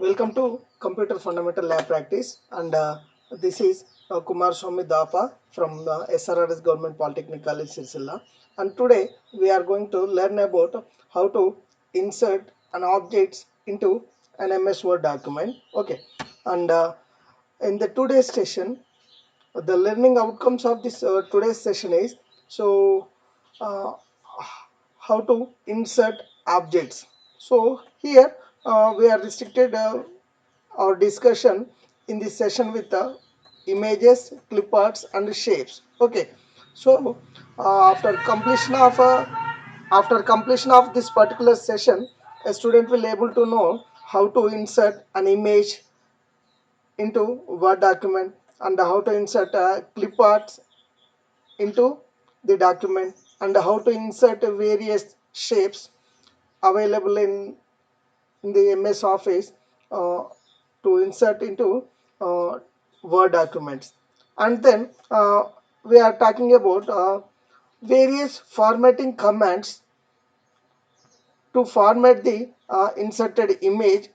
Welcome to Computer Fundamental Lab Practice, and this is Kumar Swamy Dapa from SRRS Government Polytechnic College, Sircilla. And today we are going to learn about how to insert an objects into an MS Word document. Okay, and in the today's session, the learning outcomes of this today's session is so uh, how to insert objects. So here we are restricted our discussion in this session with the images, clip arts and shapes. Okay, so after completion of this particular session, a student will able to know how to insert an image into Word document and how to insert clip arts into the document and how to insert various shapes available in the MS Office uh, to insert into uh, Word documents. And then we are talking about various formatting commands to format the inserted image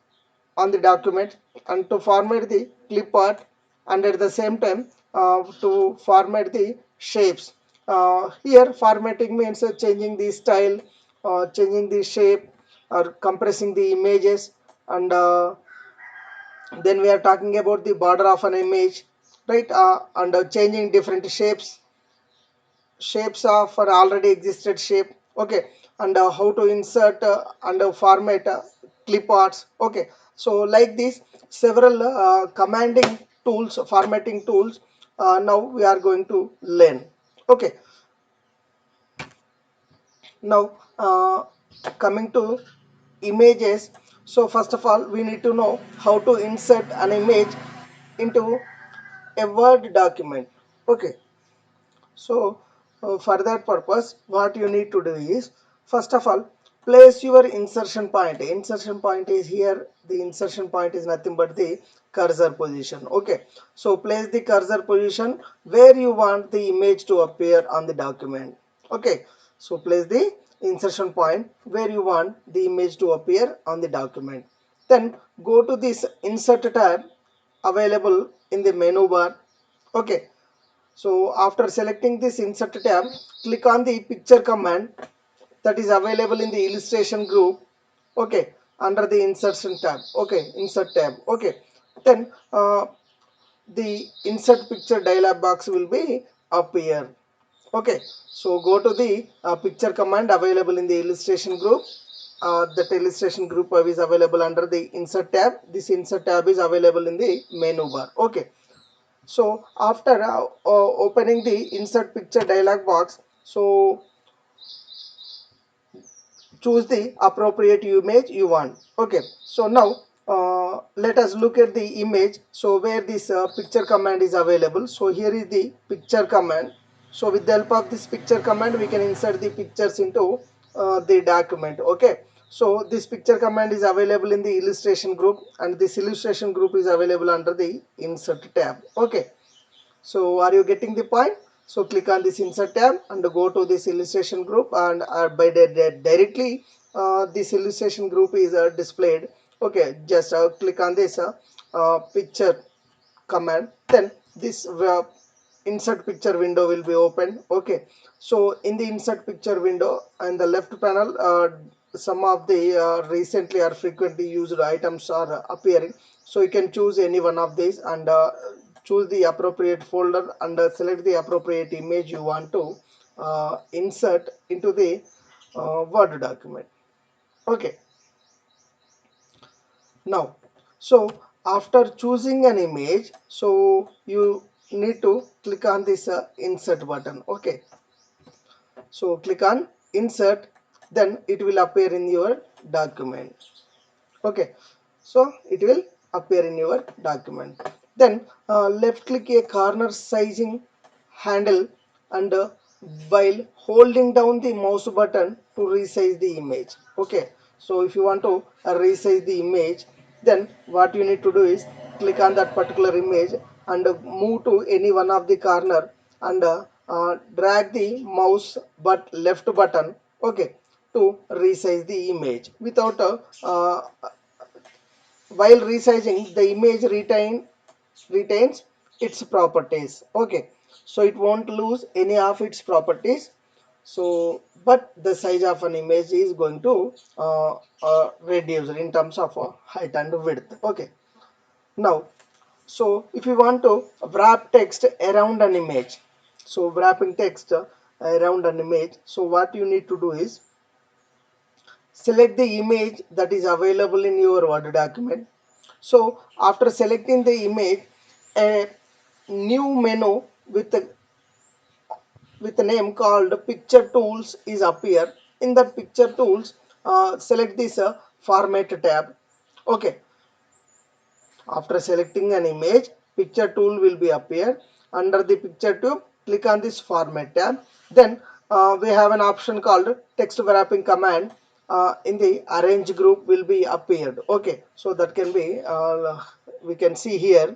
on the document and to format the clip art, and at the same time to format the shapes. Here formatting means changing the style, changing the shape, or compressing the images, and then we are talking about the border of an image, right? And changing different shapes of an already existed shape. Okay, and how to insert and format clip arts. Okay, so like this several commanding tools, formatting tools, now we are going to learn. Okay, now coming to images. So first of all we need to know how to insert an image into a Word document. Okay, so for that purpose what you need to do is, first of all, place your insertion point. Insertion point is here, the insertion point is nothing but the cursor position. Okay, so place the cursor position where you want the image to appear on the document. Okay, so place the insertion point where you want the image to appear on the document. Then go to this insert tab available in the menu bar. Okay, so after selecting this insert tab, click on the picture command that is available in the illustration group. Okay, under the insertion tab. Okay, insert tab. Okay, then the insert picture dialog box will be appear. Okay, so go to the picture command available in the illustration group. That illustration group is available under the insert tab. This insert tab is available in the menu bar. Okay, so after opening the insert picture dialog box, so choose the appropriate image you want. Okay, so now let us look at the image, so where this picture command is available. So here is the picture command. So with the help of this picture command we can insert the pictures into the document. Okay, so this picture command is available in the illustration group, and this illustration group is available under the insert tab. Okay, so are you getting the point? So click on this insert tab and go to this illustration group, and directly this illustration group is displayed. Okay, just click on this picture command, then this insert picture window will be opened. Okay, so in the insert picture window in the left panel, some of the recently or frequently used items are appearing. So you can choose any one of these and choose the appropriate folder and select the appropriate image you want to insert into the Word document. Okay, now so after choosing an image, so you need to click on this insert button. Okay, so click on insert, then it will appear in your document. Okay, so it will appear in your document. Then left click a corner sizing handle, and while holding down the mouse button to resize the image. Okay, so if you want to resize the image, then what you need to do is click on that particular image and move to any one of the corner, and drag the mouse but left button. Okay, to resize the image without while resizing the image retains its properties. Okay, so it won't lose any of its properties. So but the size of an image is going to reduce in terms of height and width. Okay, now so if you want to wrap text around an image, so wrapping text around an image, so what you need to do is select the image that is available in your Word document. So after selecting the image, a new menu with a name called picture tools is appear. In that picture tools, select this format tab. Okay, after selecting an image, picture tool will be appear. Under the picture tube, click on this format tab. Then we have an option called text wrapping command. In the arrange group will be appeared. Okay, so that can be we can see here.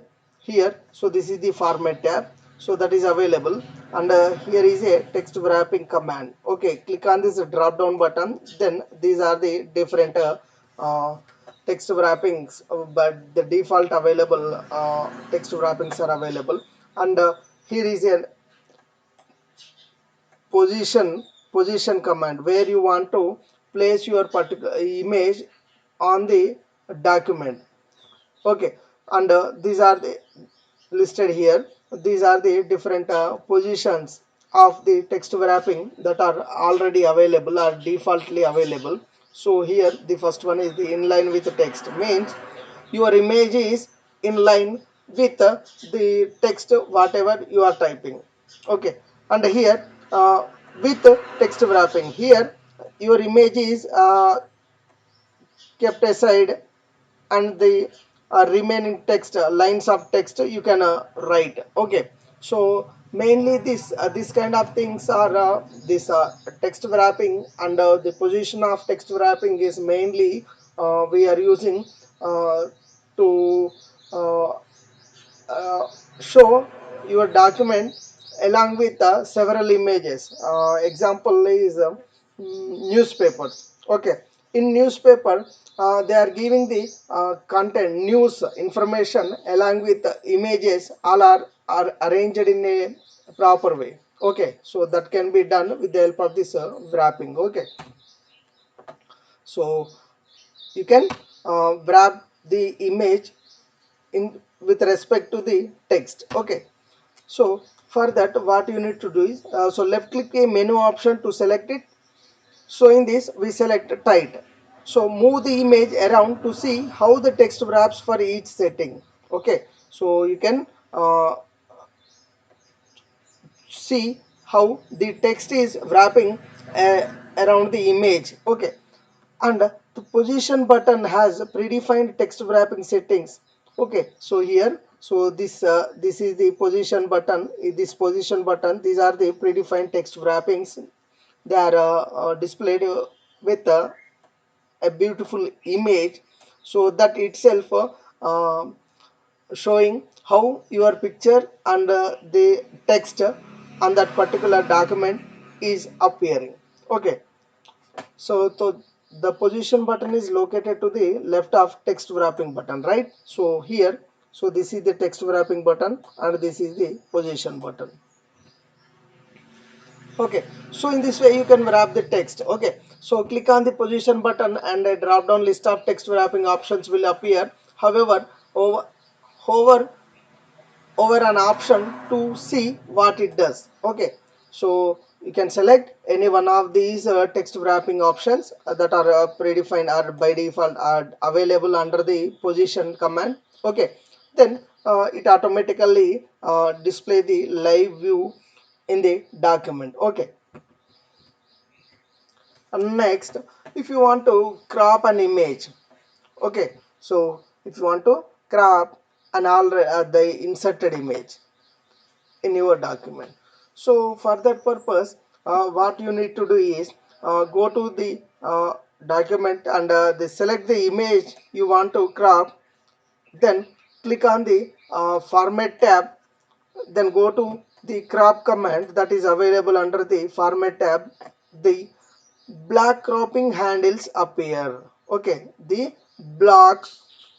So this is the format tab. So that is available, and here is a text wrapping command. Okay, click on this drop down button. Then these are the different uh, text wrappings, but the default available text wrappings are available. And here is a position command where you want to place your particular image on the document. Okay, and these are the listed here. These are the different positions of the text wrapping that are already available or defaultly available. So here the first one is the inline with the text, means your image is in line with the text whatever you are typing. Okay, and here with text wrapping, here your image is kept aside, and the remaining text lines of text you can write. Okay, so mainly this kind of things are this text wrapping, and the position of text wrapping is mainly we are using to uh, uh, show your document along with several images. Example is newspapers. Okay, in newspaper they are giving the content news information along with images, all are arranged in a proper way. Okay, so that can be done with the help of this wrapping. Okay, so you can wrap the image in with respect to the text. Okay, so for that what you need to do is so left click a menu option to select it. So in this we select tight. So move the image around to see how the text wraps for each setting. Okay, so you can see how the text is wrapping around the image. Okay, and the position button has predefined text wrapping settings. Okay, so here, so this is the position button. This position button, these are the predefined text wrappings. They are displayed with a beautiful image, so that itself showing how your picture and the text on that particular document is appearing. Okay, so the position button is located to the left of text wrapping button, right? So here, so this is the text wrapping button and this is the position button. Okay, so in this way you can wrap the text. Okay, so click on the position button and a drop down list of text wrapping options will appear. However, hover over an option to see what it does. Okay, so you can select any one of these text wrapping options that are predefined or by default are available under the position command. Okay, then it automatically display the live view in the document. Okay, and next, if you want to crop an image. Okay, so if you want to crop an already the inserted image in your document, so for that purpose what you need to do is go to the document and select the image you want to crop. Then click on the format tab, then go to the crop command that is available under the format tab. The black cropping handles appear. Okay, the block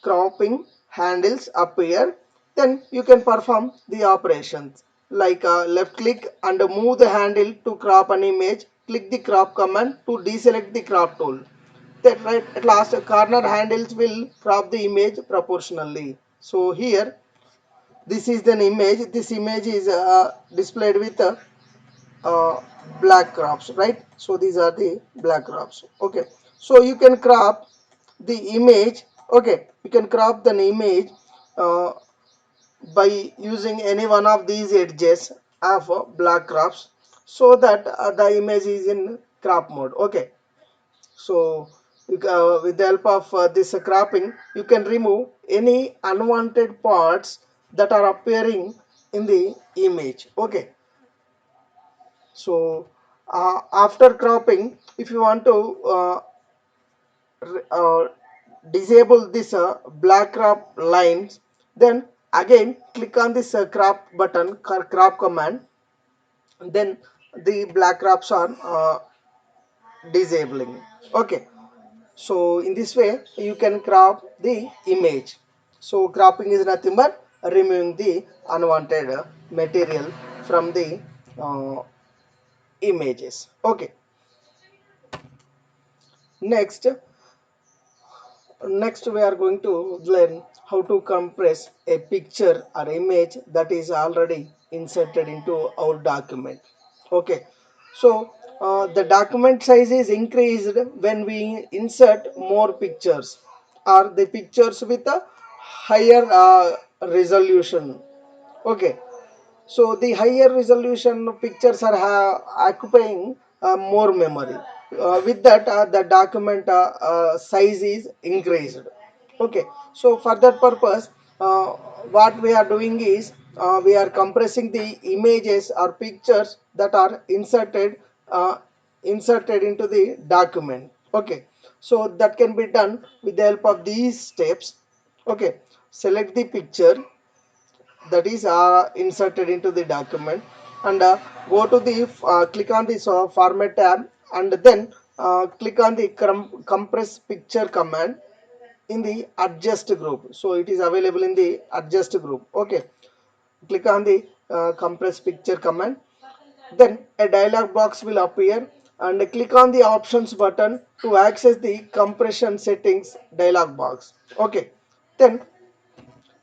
cropping handles appear, then you can perform the operations like left click and move the handle to crop an image. Click the crop command to deselect the crop tool. Then right at last corner handles will crop the image proportionally. So here this is an image. This image is displayed with uh, black crops, right? So these are the black crops. Okay, so you can crop the image. Okay, you can crop the image uh, by using any one of these edges of black crops, so that the image is in crop mode. Okay, so with the help of this cropping, you can remove any unwanted parts that are appearing in the image. Okay, so after cropping, if you want to uh, disable this black crop lines, then again click on this crop button, crop command, then the black crops are disabling. Okay, so in this way you can crop the image. So cropping is nothing but removing the unwanted material from the uh, images. Okay, next next we are going to learn how to compress a picture or image that is already inserted into our document. Okay, so the document size is increased when we insert more pictures or the pictures with a higher resolution. Okay, so the higher resolution pictures are occupying more memory. With that, the document size is increased. Okay, so for that purpose, what we are doing is we are compressing the images or pictures that are uh, inserted into the document. Okay, so that can be done with the help of these steps. Okay, select the picture that is inserted into the document, and go to the click on this format tab, and then click on the compress picture command in the adjust group. So it is available in the adjust group. Okay, click on the compress picture command, then a dialog box will appear, and click on the options button to access the compression settings dialog box. Okay, then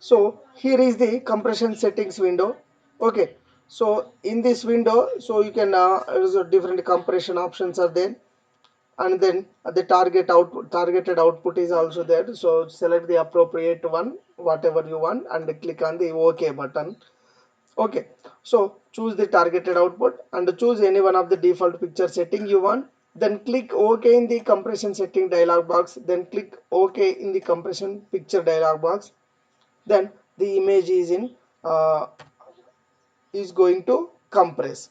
so here is the compression settings window. Okay, so in this window, so you can different compression options are there, and then the targeted output is also there. So select the appropriate one, whatever you want, and click on the OK button. Okay, so choose the targeted output and choose any one of the default picture setting you want. Then click OK in the compression setting dialog box. Then click OK in the compression picture dialog box. Then the image is in is going to compress.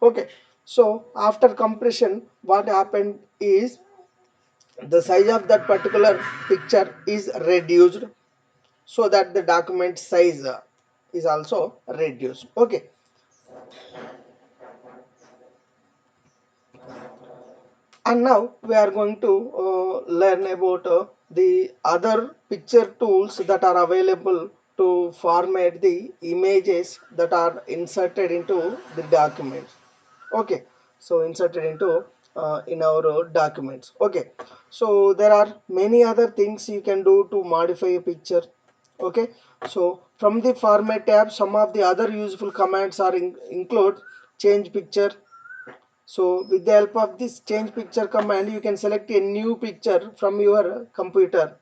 Okay, so after compression, what happened is the size of that particular picture is reduced, so that the document size is also reduced. Okay, and now we are going to learn about the other picture tools that are available to format the images that are inserted into the documents. Okay, so inserted into in our documents. Okay, so there are many other things you can do to modify a picture. Okay, so from the format tab, some of the other useful commands are include change picture. So with the help of this change picture command, you can select a new picture from your computer.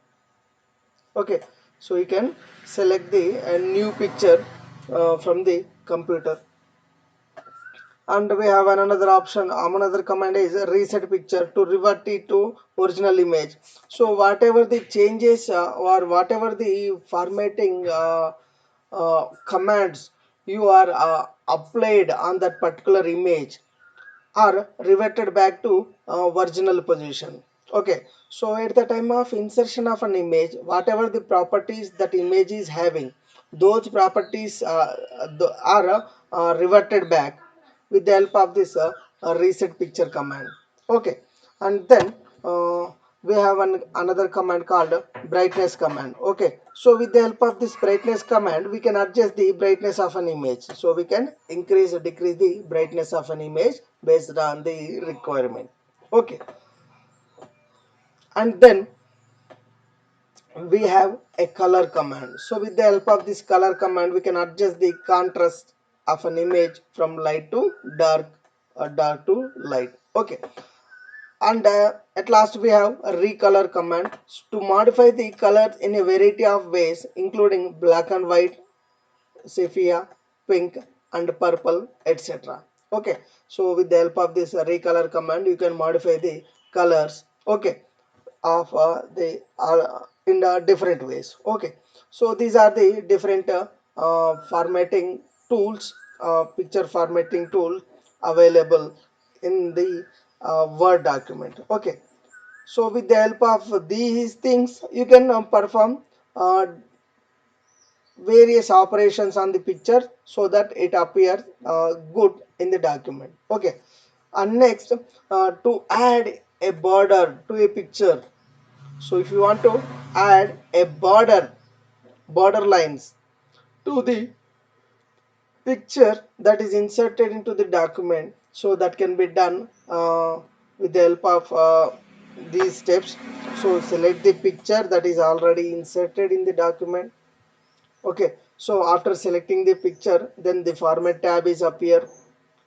Okay, so you can select the new picture from the computer. And we have another option, another command is reset picture to revert it to original image. So whatever the changes or whatever the formatting commands you are applied on that particular image are reverted back to original position. Okay, so at the time of insertion of an image, whatever the properties that image is having, those properties are reverted back with the help of this reset picture command. Okay, and then uh, we have another command called brightness command. Okay, so with the help of this brightness command we can adjust the brightness of an image, so we can increase or decrease the brightness of an image based on the requirement. Okay, and then we have a color command. So with the help of this color command we can adjust the contrast of an image from light to dark or dark to light. Okay, and at last we have a recolor command to modify the colors in a variety of ways, including black and white, sepia, pink and purple, etc. Okay, so with the help of this recolor command you can modify the colors, okay, of the in different ways. Okay, so these are the different formatting tools, picture formatting tool available in the Word document. Okay, so with the help of these things you can perform uh, various operations on the picture so that it appears good in the document. Okay, and next to add a border to a picture. So if you want to add a border lines to the picture that is inserted into the document, so that can be done with the help of these steps. So select the picture that is already inserted in the document. Okay, so after selecting the picture, then the format tab is appear.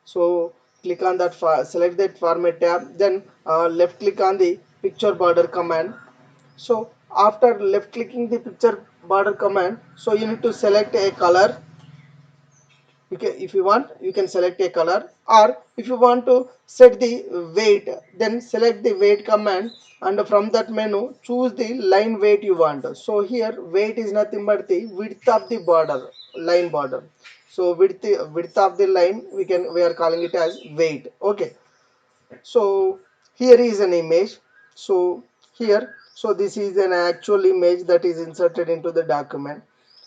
So click on that, select that format tab, then left click on the picture border command. So after left clicking the picture border command, so you need to select a color. You can, if you want, you can select a color, or if you want to set the weight, then select the weight command, and from that menu choose the line weight you want. So here weight is nothing but the width of the border, line border. So width of the line we are calling it as weight. Okay, so here is an image. So here, so this is an actual image that is inserted into the document,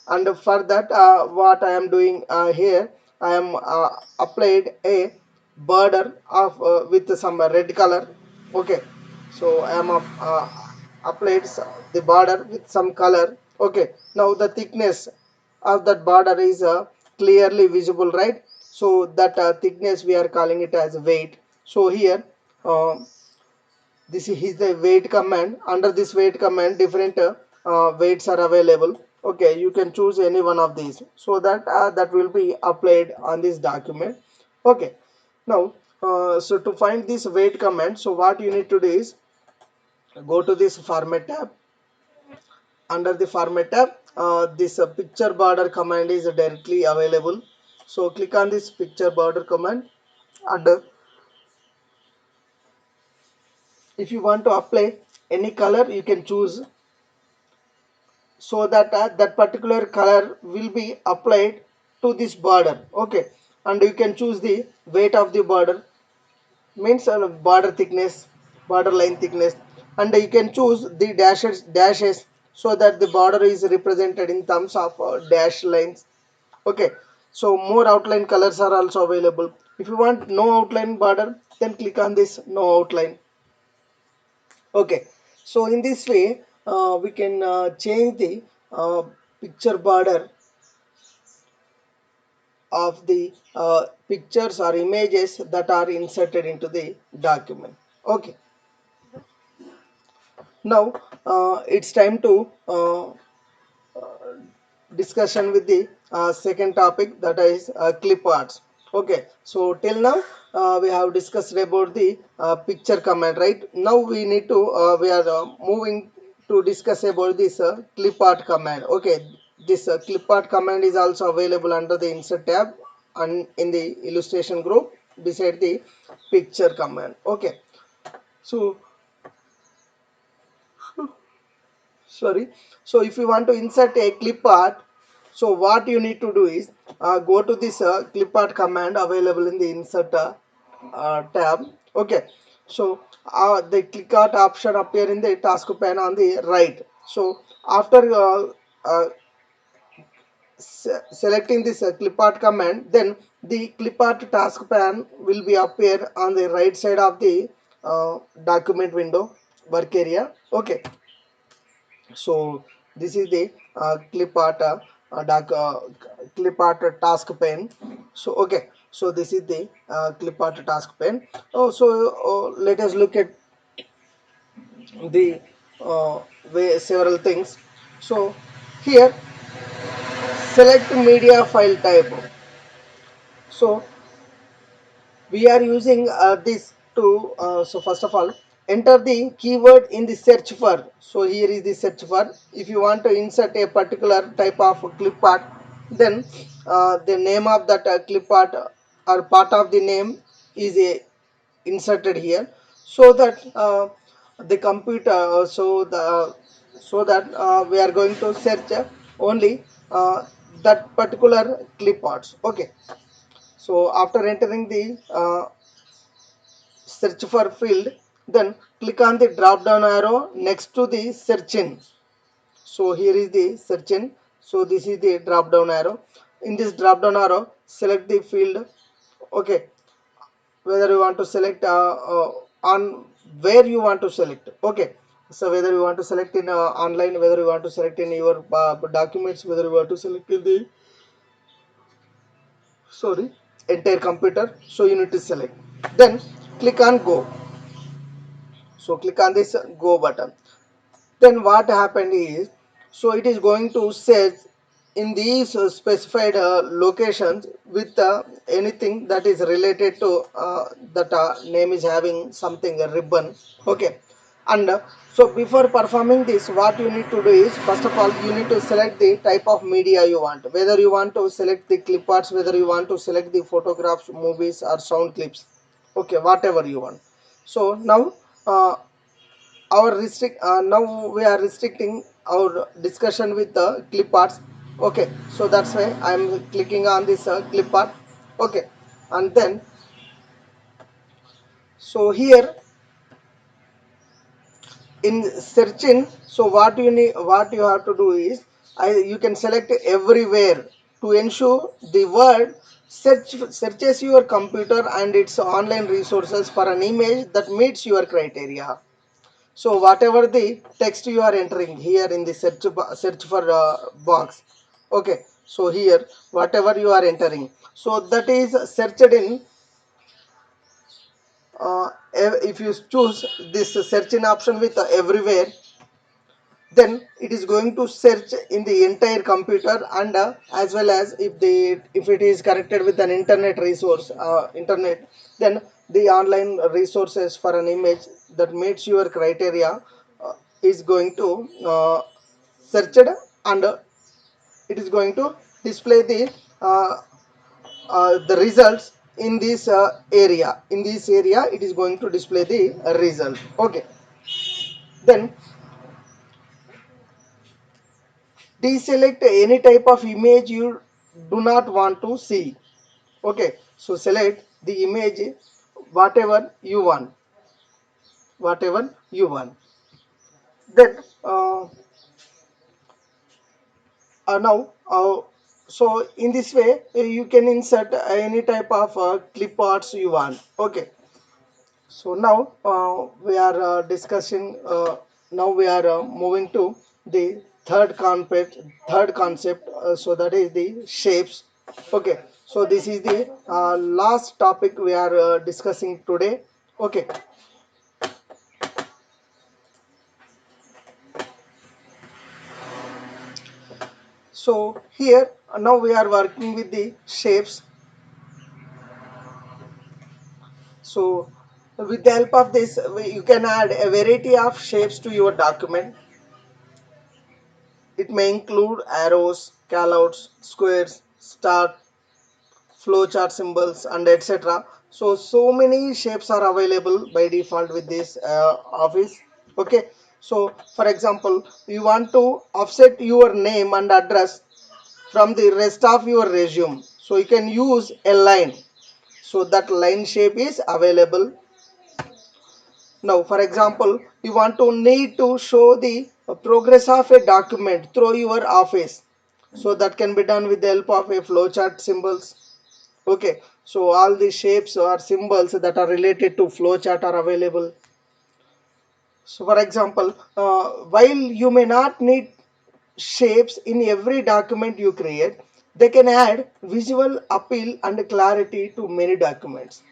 and for that what I am doing here, I am applied a border of with some red color. Okay, so I am applied the border with some color. Okay, now the thickness of that border is clearly visible, right? So that thickness we are calling it as weight. So here uh, this is the weight command. Under this weight command different weights are available. Okay, you can choose any one of these, so that that will be applied on this document. Okay, now so to find this weight command, so what you need to do is go to this format tab. Under the format tab, this picture border command is directly available. So click on this picture border command, and if you want to apply any color you can choose, so that that particular color will be applied to this border. Okay, and you can choose the weight of the border, means border thickness, border line thickness, and you can choose the dashes, so that the border is represented in terms of dash lines. Okay, so more outline colors are also available. If you want no outline border, then click on this no outline. Okay, so in this way we can change the uh, picture border of the pictures or images that are inserted into the document. Okay, now it's time to discussion with the second topic, that is clip arts. Okay, so till now we have discussed about the picture command, right? Now we need to we are moving to discuss about this clip art command. Okay, this clip art command is also available under the insert tab and in the illustration group beside the picture command. Okay, so sorry, so if you want to insert a clip art, so what you need to do is go to this clip art command available in the insert tab. Okay, so the clip art option appear in the task pane on the right. So after uh, selecting this clip art command, then the clip art task pane will be appear on the right side of the document window. work area. Okay, so this is the clip art clip art task pane. So okay, so this is the clip art task pane. Let us look at the way several things. So here, select media file type. So we are using this to so first of all, enter the keyword in the search for. So here is the search for. If you want to insert a particular type of clip art, then the name of that clip art or part of the name is inserted here, so that the computer so that we are going to search only that particular clip arts. Okay, so after entering the search for field, then click on the drop down arrow next to the search in. So here is the search in. So this is the drop down arrow. In this drop down arrow, select the field. Okay, whether you want to select on where you want to select. Okay, so whether you want to select in online, whether you want to select in your documents, whether you want to select in the sorry entire computer, so you need to select, then click on go. So click on this go button. Then what happened is, so it is going to search in these specified locations with anything that is related to that name is having something a ribbon. Okay, and so before performing this, what you need to do is, first of all, you need to select the type of media you want, whether you want to select the clip arts, whether you want to select the photographs, movies, or sound clips. Okay, whatever you want. So now uh, now we are restricting our discussion with the clip arts. Okay, so that's why I'm clicking on this clip art. Okay, and then so here in searching, so what you have to do is, you can select everywhere to ensure the word searches your computer and its online resources for an image that meets your criteria. So whatever the text you are entering here in the search for box. Okay, so here whatever you are entering, so that is searched in if you choose this search in option with everywhere, then it is going to search in the entire computer, and as well as if it is connected with an internet resource, internet, then the online resources for an image that meets your criteria is going to searched, and it is going to display the results in this area. In this area, it is going to display the result. Okay, then deselect any type of image you do not want to see. Okay, so select the image whatever you want, whatever you want. Then now so in this way you can insert any type of clip arts you want. Okay, so now we are discussing now we are moving to the third concept, so that is the shapes. Okay, so this is the last topic we are discussing today. Okay, so here now we are working with the shapes. So with the help of this, you can add a variety of shapes to your document. It may include arrows, callouts, squares, star, flowchart symbols, and etc. So many shapes are available by default with this office. Okay, so for example, you want to offset your name and address from the rest of your resume, so you can use a line. So that line shape is available. Now, for example, you want to need to show the progress of a document through your office. So that can be done with the help of a flowchart symbols. Okay, so all the shapes or symbols that are related to flowchart are available. So for example, while you may not need shapes in every document you create, they can add visual appeal and clarity to many documents.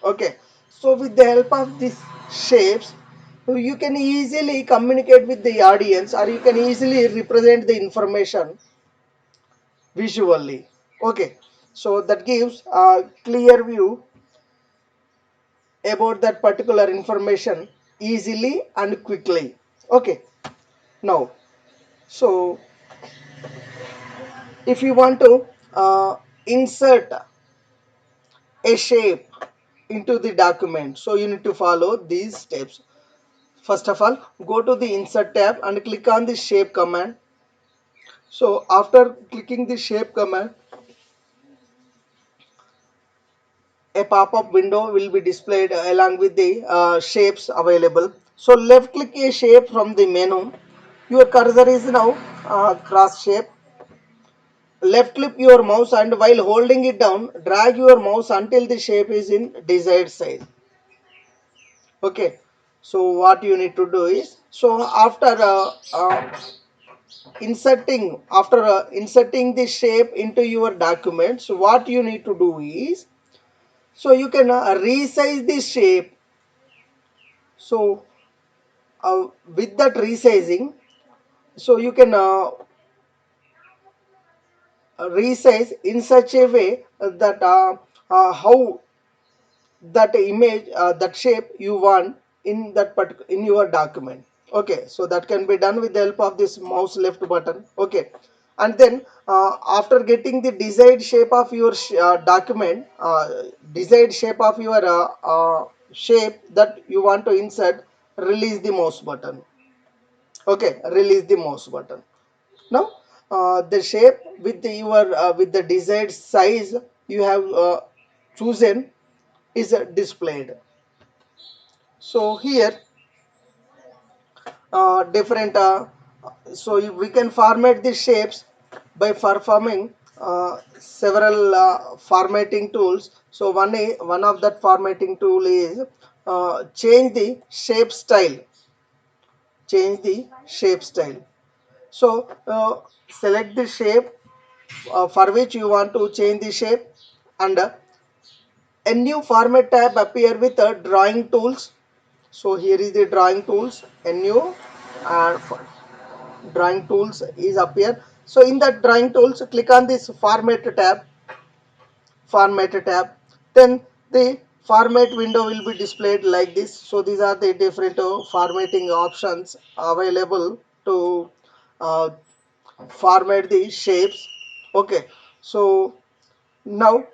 Okay, so with the help of these shapes, you can easily communicate with the audience, or you can easily represent the information visually. Okay, so that gives a clear view about that particular information easily and quickly. Okay, now, so if you want to insert a shape into the document, so you need to follow these steps. First of all, go to the insert tab and click on the shape command. So after clicking the shape command, a pop-up window will be displayed along with the shapes available. So left click a shape from the menu. Your cursor is now cross shape. Left click your mouse and while holding it down, drag your mouse until the shape is in desired size. Okay, so what you need to do is, so after inserting the shape into your document, so what you need to do is, so you can resize the shape. So with that resizing, so you can resize in such a way that how that image, that shape you want in that particular in your document. Okay, so that can be done with the help of this mouse left button. Okay, and then after getting the desired shape of your document, desired shape of your shape that you want to insert, release the mouse button. Okay, release the mouse button. Now the shape with your with the desired size you have chosen is displayed. So here different so we can format the shapes by performing several formatting tools. So one of that formatting tool is change the shape style. Change the shape style. So select the shape for which you want to change the shape, and a new format tab appear with drawing tools. So here is the drawing tools, a new uh, drawing tools is appear. So in that drawing tools, click on this format tab, then the format window will be displayed like this. So these are the different formatting options available to uh, format the shapes. Okay, so now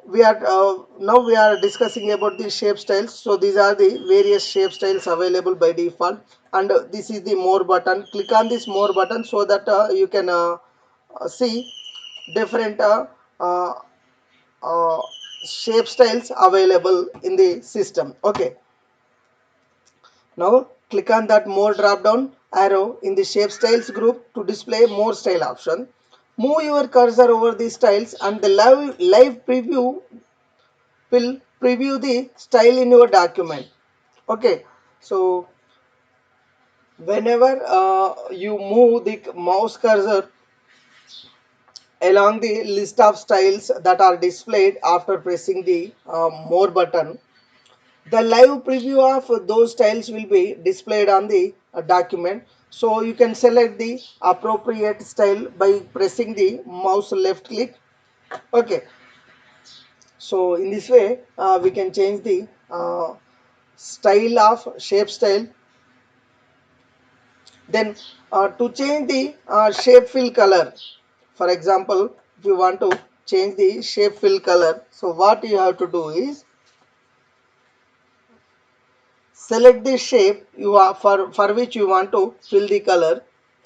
we are discussing about the shape styles. So these are the various shape styles available by default, and this is the more button. Click on this more button so that you can see different uh, uh, shape styles available in the system. Okay, now click on that more drop down arrow in the shape styles group to display more style option. Move your cursor over the styles and the live preview will preview the style in your document. Okay, so whenever you move the mouse cursor along the list of styles that are displayed after pressing the more button, the live preview of those styles will be displayed on the document. So you can select the appropriate style by pressing the mouse left click. Okay, so in this way we can change the style of shape style. Then to change the shape fill color, for example, if you want to change the shape fill color, so what you have to do is select the shape you are for which you want to fill the color,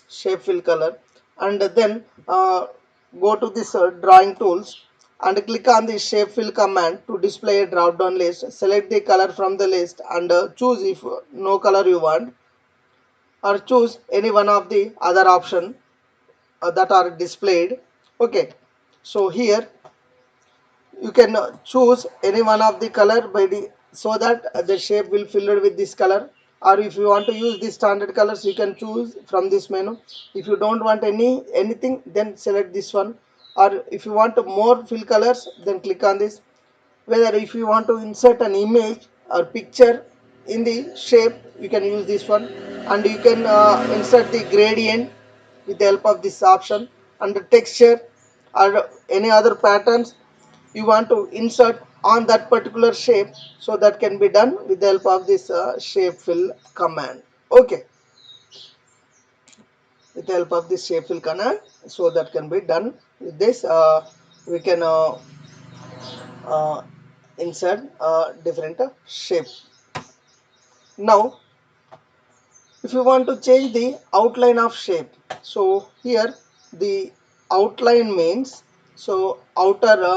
shape fill color, and then go to this drawing tools and click on the shape fill command to display a drop down list. Select the color from the list and choose if no color you want, or choose any one of the other option that are displayed. Okay, so here you can choose any one of the color by the, so that the shape will filled with this color. or if you want to use the standard colors, you can choose from this menu. If you don't want anything, then select this one, or if you want more fill colors, then click on this. Whether if you want to insert an image or picture in the shape, you can use this one, and you can insert the gradient with the help of this option, and the texture or any other patterns you want to insert on that particular shape, so that can be done with the help of this shape fill command. Okay, with the help of this shape fill command, so that can be done with this. We can uh, insert different shape. Now if you want to change the outline of shape, so here the outline means, so outer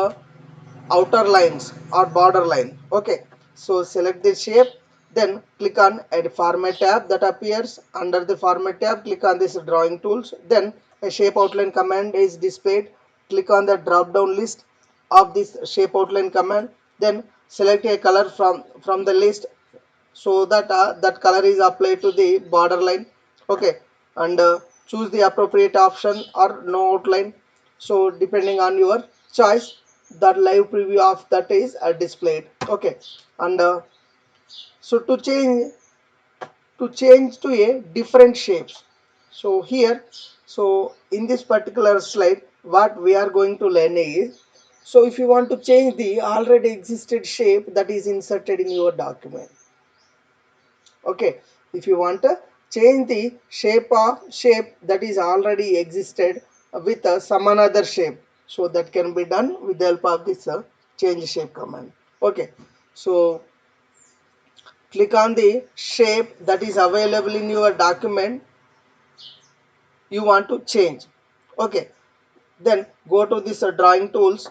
lines or border line. Okay, so select the shape, then click on add format tab that appears. Under the format tab, click on this drawing tools, then a shape outline command is displayed. Click on the drop down list of this shape outline command, then select a color from the list, so that that color is applied to the border line. Okay, and choose the appropriate option or no outline, so depending on your choice, that live preview of that is displayed. Okay, and so to change to a different shapes, so here, so in this particular slide what we are going to learn is, so if you want to change the already existed shape that is inserted in your document. Okay, if you want to change the shape that is already existed with some another shape, so that can be done with the help of this change shape command. Okay, so click on the shape that is available in your document you want to change. Okay, then go to this drawing tools,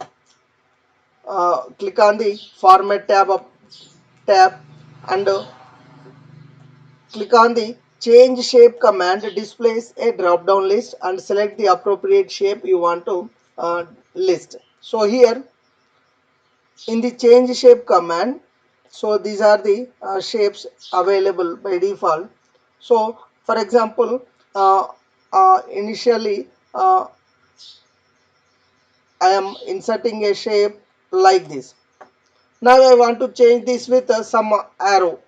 click on the format tab, and click on the change shape command. Displays a drop down list, and select the appropriate shape you want to list. So here in the change shape command, so these are the shapes available by default. So for example, initially I am inserting a shape like this. Now I want to change this with some arrow,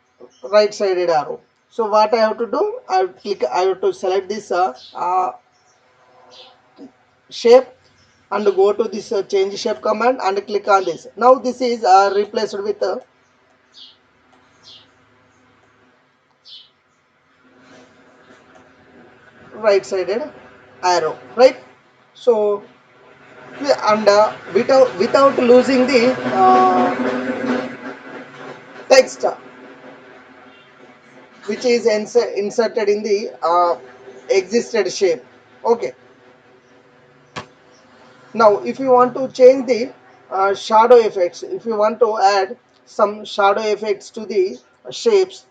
right sided arrow. So what I have to do, I have to select this shape, and go to this change shape command and click on this. Now this is replaced with a right sided arrow, right? So and without losing the text which is inserted in the existed shape. Okay, now if you want to change the shadow effects, if you want to add some shadow effects to the shapes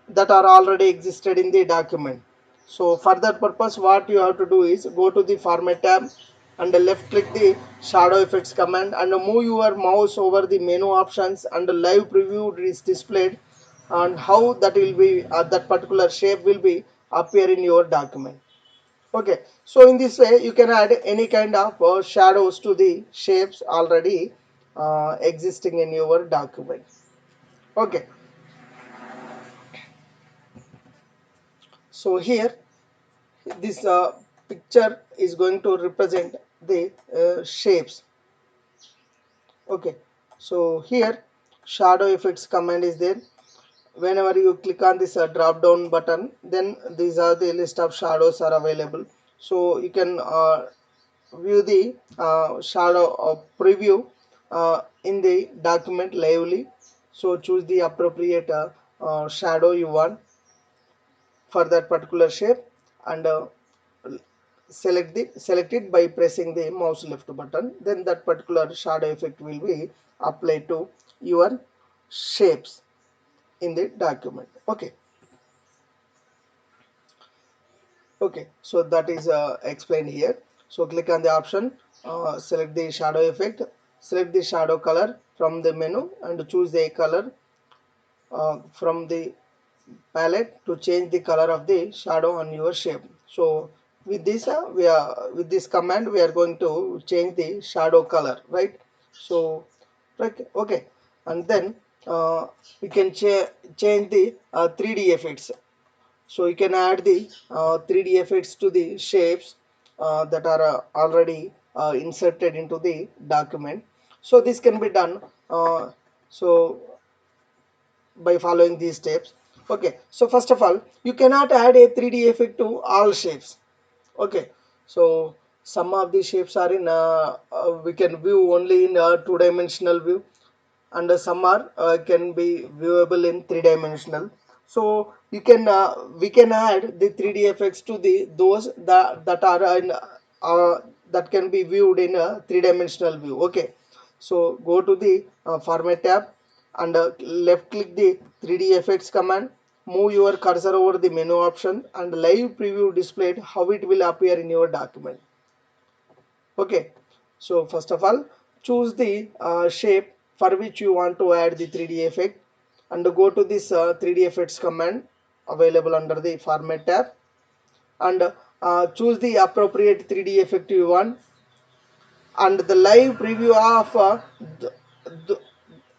that are already existed in the document, so for that purpose what you have to do is go to the format tab and left click the shadow effects command, and move your mouse over the menu options, and live preview is displayed, and how that will be that particular shape will be appear in your document. Okay, so in this way you can add any kind of shadows to the shapes already existing in your document. Okay, so here this picture is going to represent the shapes. Okay, so here shadow effects command is there. Whenever you click on this drop down button, then these are the list of shadows are available, so you can view the shadow preview in the document lively. So choose the appropriate shadow you want for that particular shape, and select it by pressing the mouse left button, then that particular shadow effect will be applied to your shapes in the document. Okay, okay, so that is explained here. So click on the option, select the shadow effect, select the shadow color from the menu, and choose the color from the palette to change the color of the shadow on your shape. So with this with this command we are going to change the shadow color, right? So right, okay, and then we can change the 3D effects. So you can add the 3D effects to the shapes that are already inserted into the document. So this can be done so by following these steps. Okay, so first of all, you cannot add a 3D effect to all shapes. Okay, so some of the shapes are in we can view only in two-dimensional view, and some are can be viewable in three-dimensional. So you can we can add the 3D effects to the those that are in that can be viewed in a three-dimensional view. Okay, so go to the format tab and left click the 3D effects command. Move your cursor over the menu option and live preview displayed how it will appear in your document. Okay, so first of all, choose the shape for which you want to add the 3D effect and go to this 3D effects command available under the format tab and choose the appropriate 3D effect you want, and the live preview of the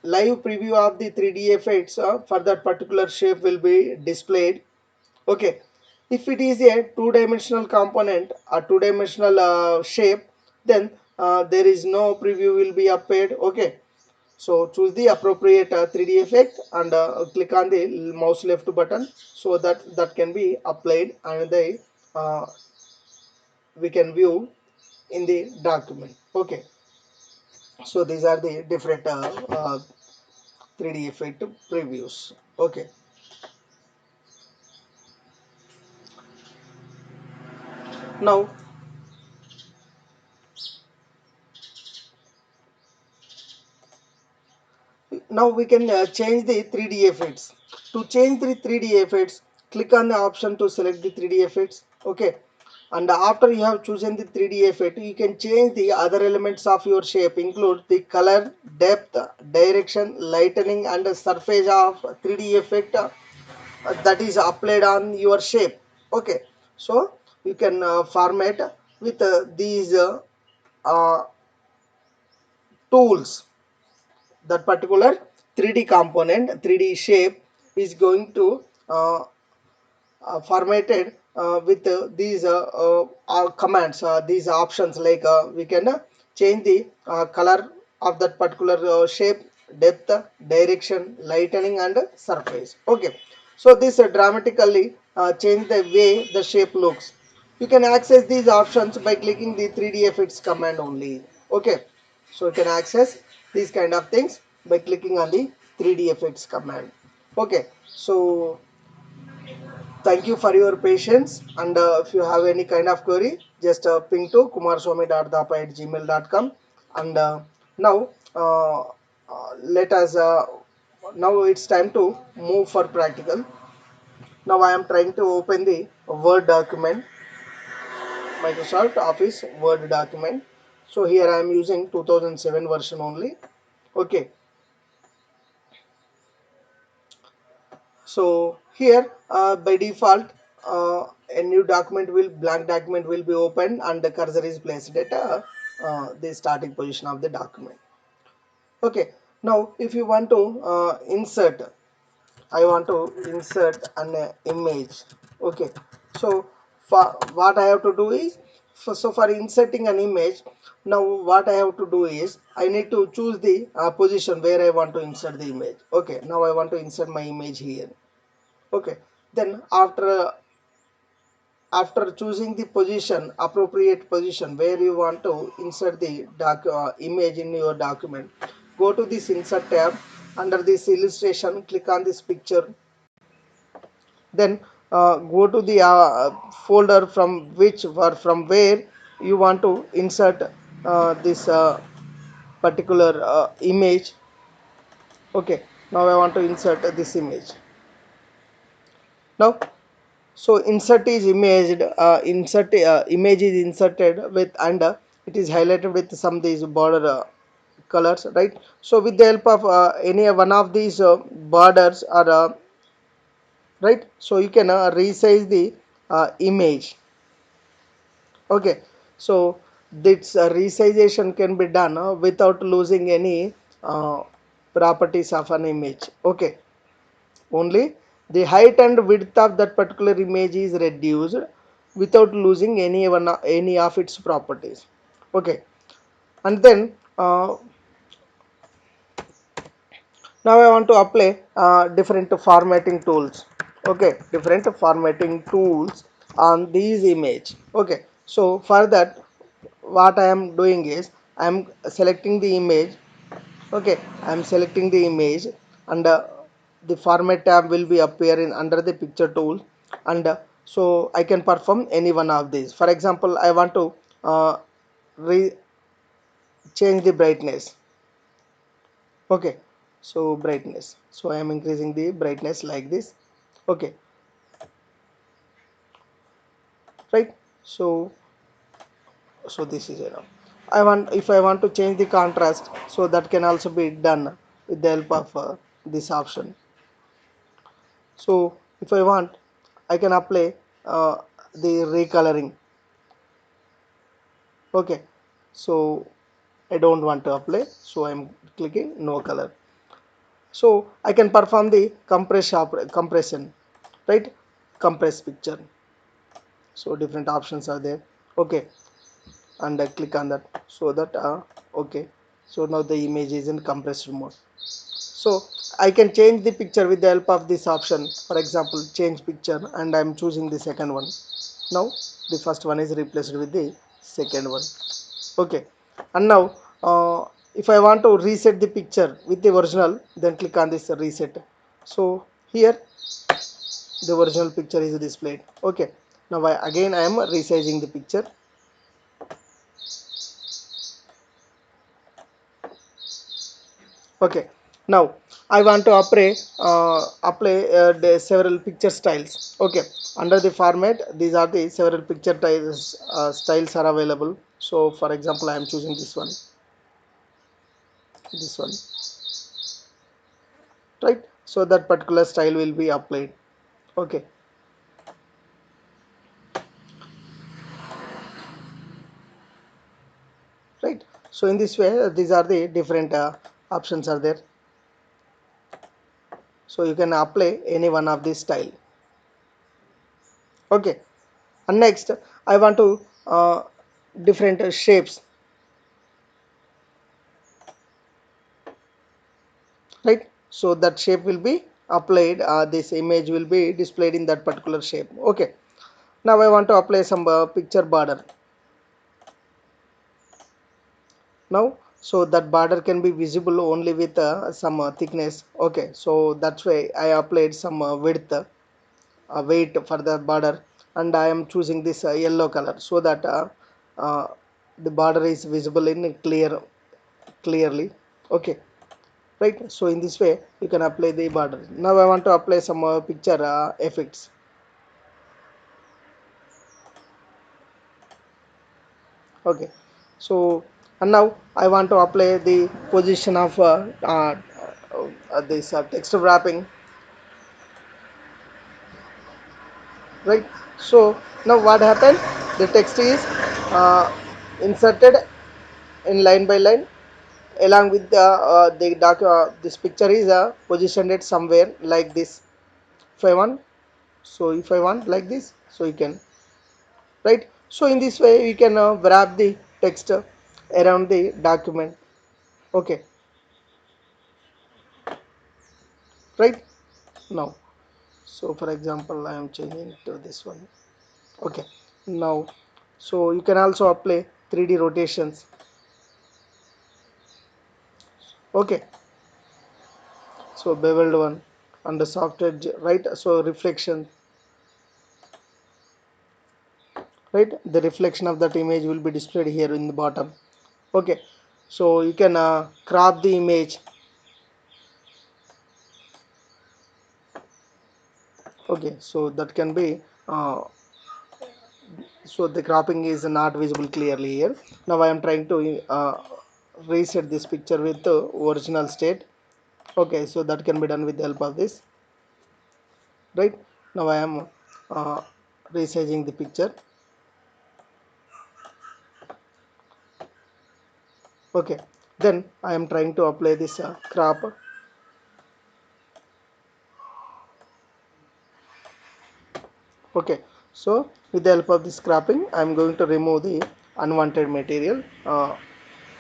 live preview of the 3D effects for that particular shape will be displayed. Okay, if it is a two-dimensional component, a two-dimensional shape, then there is no preview will be appeared. Okay, so choose the appropriate 3D effect and click on the mouse left button so that that can be applied and the uh, we can view in the document. Okay, so these are the different 3D effect previews. Okay, now we can change the 3D effects. To change the 3D effects, click on the option to select the 3D effects. Okay, and after you have chosen the 3D effect, you can change the other elements of your shape, include the color, depth, direction, lightening and surface of 3D effect that is applied on your shape. Okay, so you can format with these uh, tools. That particular 3D component, 3D shape is going to formatted with these commands, these options like we can change the color of that particular shape, depth, direction, lightening and surface. Okay, so this dramatically change the way the shape looks. You can access these options by clicking the 3D effects command only. Okay, so you can access these kind of things by clicking on the 3D effects command. Okay, so thank you for your patience, and if you have any kind of query, just ping to kumarswamy.dapa@gmail.com. And now uh, let us now it's time to move for practical. Now I am trying to open the Word document, Microsoft Office Word document. So here I am using 2007 version only. Okay, so here by default a new document will blank document will be opened and the cursor is placed at the starting position of the document. Okay, now if you want to insert, I want to insert an image. Okay, so for what I have to do is so for inserting an image, now what I have to do is I need to choose the position where I want to insert the image. Okay, now I want to insert my image here. Okay, then after choosing the position, appropriate position where you want to insert the image in your document, go to this insert tab. Under this illustration, click on this picture, then go to the folder from which or from where you want to insert this particular image. Okay, now I want to insert this image. Now so insert is imaged insert image is inserted with, and it is highlighted with some these border colors, right? So with the help of any one of these borders or right? So you can resize the image. Okay, so this resization can be done without losing any properties of an image. Okay, only the height and width of that particular image is reduced without losing any of its properties. Okay, and then now I want to apply different formatting tools. Okay, different formatting tools on these image. Okay, so for that what I am doing is I am selecting the image. Okay, I am selecting the image, and the format tab will be appearing under the picture tool, and so I can perform any one of these. For example, I want to uh, change the brightness. Okay, so brightness, so I am increasing the brightness like this. Okay, right? So this is enough. If I want to change the contrast, so that can also be done with the help of this option. So if I want, I can apply uh, the recoloring. Okay, so I don't want to apply, so I'm clicking no color. So I can perform the compression, right? Compress picture. So different options are there. Okay, and I click on that, so that okay, so now the image is in compressed mode. So I can change the picture with the help of this option. For example, change picture, and I'm choosing the second one. Now the first one is replaced with the second one. Okay, and now if I want to reset the picture with the original, then click on this reset. So here the original picture is displayed. Okay, now again I am resizing the picture. Okay, now I want to apply the several picture styles. Okay, under the format, these are the several picture styles are available. So for example, I am choosing this one, right? So that particular style will be applied. Okay, right? So in this way, these are the different options are there. So you can apply any one of this style. Okay, and next I want to different shapes, right? So that shape will be applied, this image will be displayed in that particular shape. Okay, now I want to apply some picture border. Now so that border can be visible only with some thickness. Okay, so that's why I applied some width, weight for the border, and I am choosing this yellow color, so that uh, the border is visible in clearly. Okay, right? So in this way you can apply the border. Now I want to apply some picture effects. Okay, so and now I want to apply the position of this text wrapping, right? So now what happened, the text is uh, inserted in line by line along with this picture is positioned at somewhere like this. If I want, so if I want like this, so you can, right? So in this way you can wrap the text around the document. Okay, right? Now so for example I am changing to this one. Okay, now so you can also apply 3D rotations. Okay, so beveled one and the soft edge, right? So reflection, right? The reflection of that image will be displayed here in the bottom. Okay, so you can crop the image. Okay, so that can be so the cropping is not visible clearly here. Now I am trying to reset this picture with the original state. Okay, so that can be done with the help of this, right? Now I am uh, resizing the picture. Okay, then I am trying to apply this crop. Okay, so with the help of this cropping I am going to remove the unwanted material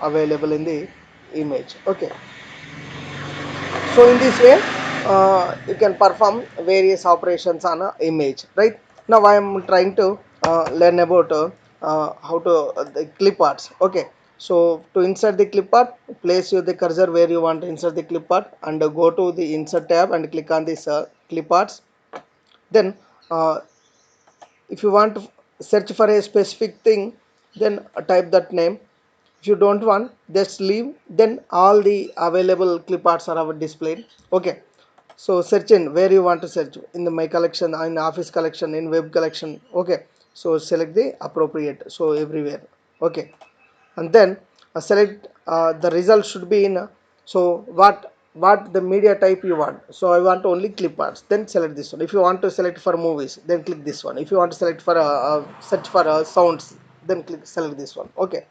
available in the image. Okay, so in this way you can perform various operations on a image, right? Now I am trying to learn about how to the clip arts. Okay, so to insert the clip art, place your the cursor where you want to insert the clip art and go to the insert tab and click on this clip arts. Then uh, if you want to search for a specific thing, then type that name. If you don't want, just leave. Then all the available clip arts are displayed. Okay, so search in where you want to search, in the my collection, in office collection, in web collection. Okay, so select the appropriate, so everywhere. Okay, and then select the result should be in so what the media type you want. So I want only clip arts, then select this one. If you want to select for movies, then click this one. If you want to select for search for sounds, then click select this one. Okay,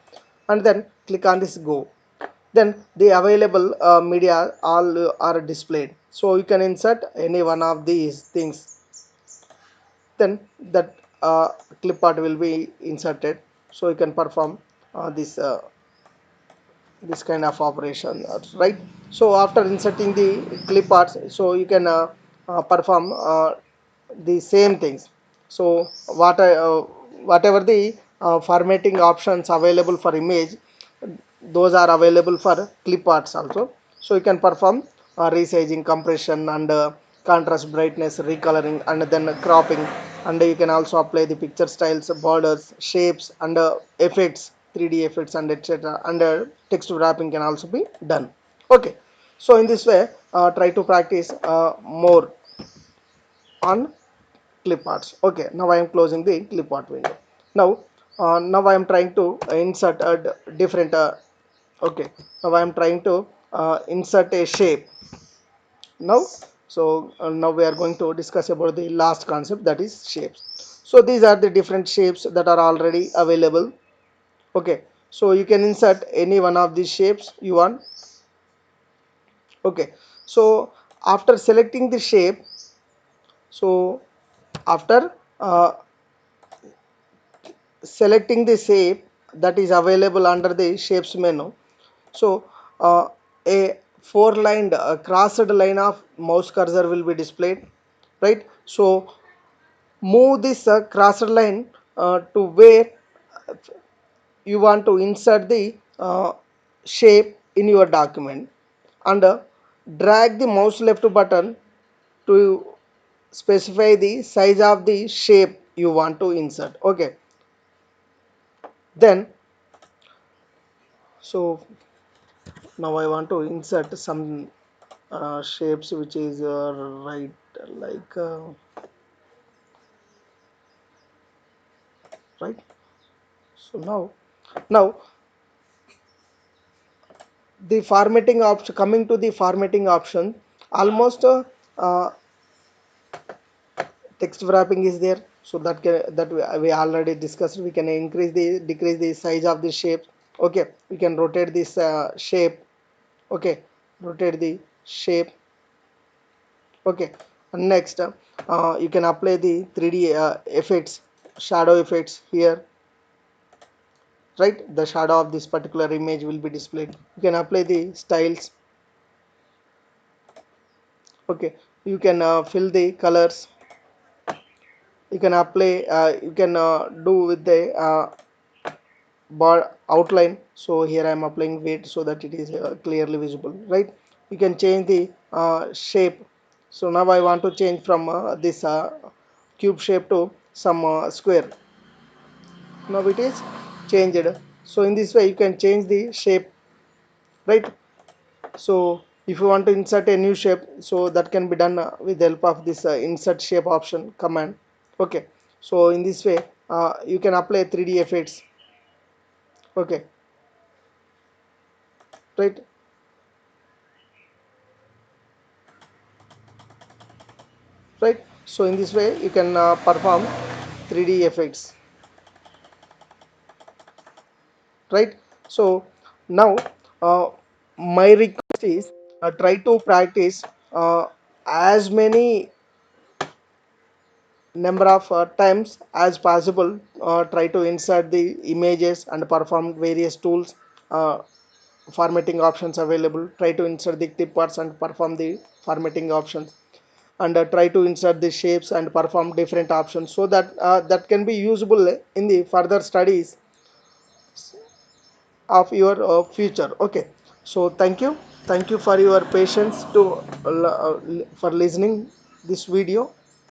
and then click on this go. Then the available media all are displayed, so you can insert any one of these things. Then that clip art will be inserted, so you can perform this kind of operation, right? So after inserting the clip arts, so you can perform the same things. So whatever the formatting options available for image, those are available for clip arts also. So you can perform resizing, compression, and contrast, brightness, recoloring, and then cropping. And you can also apply the picture styles, borders, shapes, and effects, 3D effects, and etc. And text wrapping can also be done. Okay, so in this way try to practice more on clip arts. Okay, now I am closing the clip art window. Now I am trying to insert a different okay, now I am trying to insert a shape. Now we are going to discuss about the last concept, that is shapes. So these are the different shapes that are already available. Okay, so you can insert any one of these shapes you want. Okay, so after selecting the shape, so after selecting the shape that is available under the shapes menu, so a four lined crossed line of mouse cursor will be displayed, right? So move this crossed line to where you want to insert the shape in your document, and drag the mouse left button to specify the size of the shape you want to insert. Okay, then so now I want to insert some shapes which is right, like right. So now the formatting option, coming to the formatting option, almost uh, text wrapping is there. So that we already discussed. We can increase the decrease the size of the shape. Okay, we can rotate this shape. Okay, rotate the shape. Okay, and next you can apply the 3D effects, shadow effects here, right? The shadow of this particular image will be displayed. You can apply the styles. Okay, you can fill the colors. You can apply you can do with the bar outline. So here I am applying weight so that it is clearly visible, right? You can change the shape. So now I want to change from this cube shape to some square. Now it is changed. So in this way you can change the shape, right? So if you want to insert a new shape, so that can be done with the help of this insert shape option command. Okay, so in this way you can apply 3D effects. Okay, right. Right, So in this way you can perform 3D effects, right? So now my request is try to practice as many number of times as possible. Try to insert the images and perform various tools, formatting options available. Try to insert the clipboards and perform the formatting options, and try to insert the shapes and perform different options, so that that can be usable in the further studies of your future. Okay, so thank you for your patience to for listening this video.